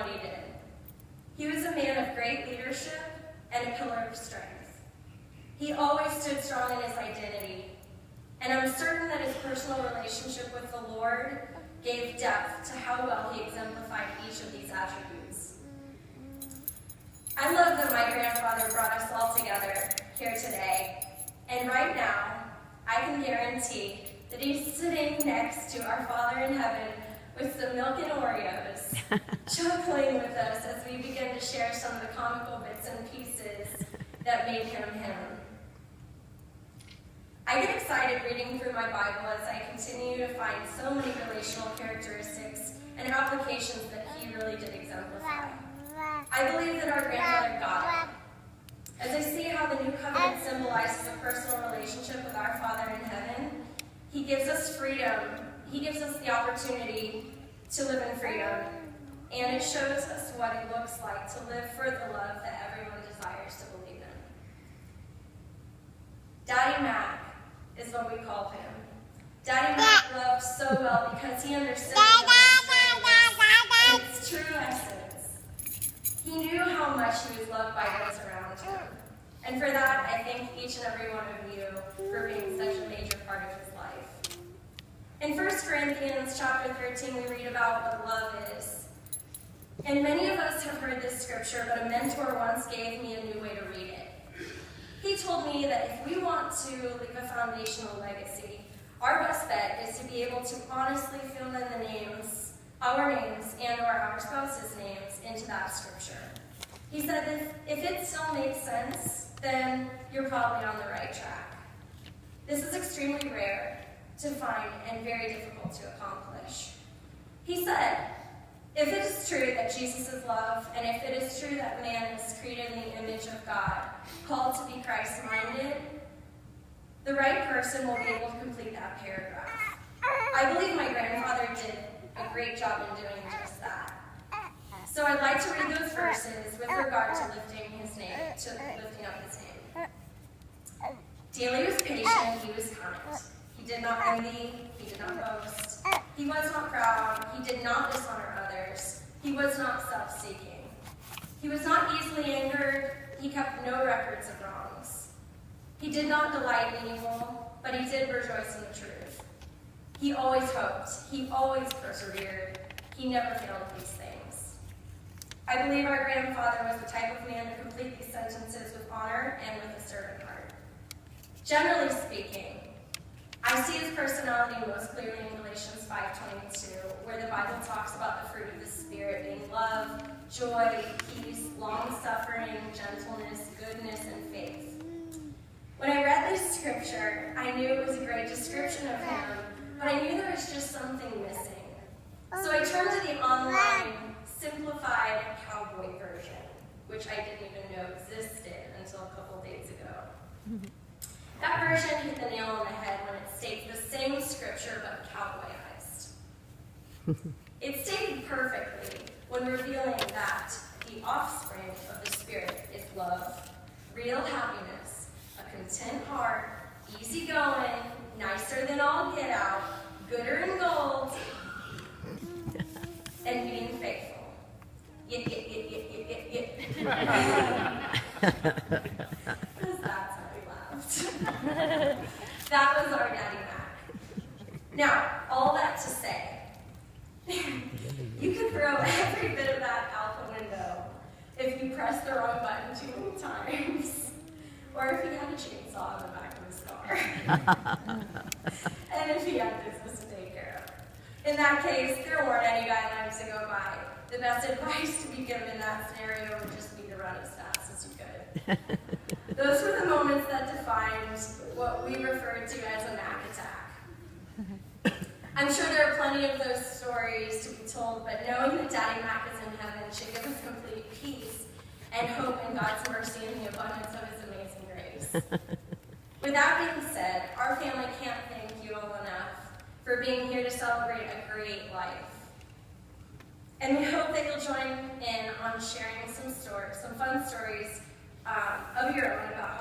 what he did. He was a man of great leadership and a pillar of strength. He always stood strong in his identity, and I'm certain that his personal relationship with the Lord gave depth to how well he exemplified each of these attributes. I love that my grandfather brought us all together here today, and right now, I can guarantee that he's sitting next to our Father in heaven with some milk and Oreos, chuckling with us as we begin to share some of the comical bits and pieces that made him him. I get excited reading through my Bible as I continue to find so many relational characteristics and applications that he really did exemplify. I believe that our grandfather got it. As I see how the new covenant symbolizes a personal relationship with our Father in heaven, he gives us freedom. He gives us the opportunity to live in freedom. And it shows us what it looks like to live for the love that everyone desires to believe in. Daddy Mac is what we call him. Daddy Mac loved so well because he understood its true essence. He knew how much he was loved by those around him. And for that, I thank each and every one of you for being such a major part of his life. In 1 Corinthians chapter 13, we read about what love is. And many of us have heard this scripture, but a mentor once gave me a new way to read it. He told me that if we want to leave a foundational legacy, our best bet is to be able to honestly fill in the names, our names, and or our spouse's names into that scripture. He said if it still makes sense, then you're probably on the right track. This is extremely rare to find and very difficult to accomplish. He said, if it is true that Jesus is love, and if it is true that man is created in the image of God, called to be Christ-minded, the right person will be able to complete that paragraph. I believe my grandfather did a great job in doing just that. So I'd like to read those verses with regard to lifting up his name. Daily was patient, he was kind. He did not envy, he did not boast. He was not proud, he did not dishonor others. He was not self-seeking. He was not easily angered, he kept no records of wrongs. He did not delight in evil, but he did rejoice in the truth. He always hoped, he always persevered, he never failed these things. I believe our grandfather was the type of man to complete these sentences with honor and with a servant heart. Generally speaking, I see his personality most clearly in Galatians 5:22, where the Bible talks about the fruit of the Spirit being love, joy, peace, long-suffering, gentleness, goodness, and faith. When I read this scripture, I knew it was a great description of him, but I knew there was just something missing. So I turned to the online, simplified cowboy version, which I didn't even know existed until a couple days ago. That version hit the nail on the head when it states the same scripture but cowboyized. It stated perfectly when revealing that the offspring of the Spirit is love, real happiness, a content heart, easygoing, nicer than all get out, gooder than gold, and being faithful. Because that's how we laughed. That was our Daddy Mac. Now, all that to say, you could throw every bit of that out the window if you press the wrong button too many times, or if he had a chainsaw in the back of his car, and if he had business to take care of. In that case, there weren't any guidelines to go by. The best advice to be given in that scenario would just be to run as fast as you could. Those were the moments that defined what we referred to as a Mac attack. I'm sure there are plenty of those stories to be told, but knowing that Daddy Mac is in heaven should give us complete peace and hope in God's mercy and the abundance of his amazing grace. With that being said, our family can't thank you all enough for being here to celebrate a great life. And we hope that you'll join in on sharing some fun stories of your own about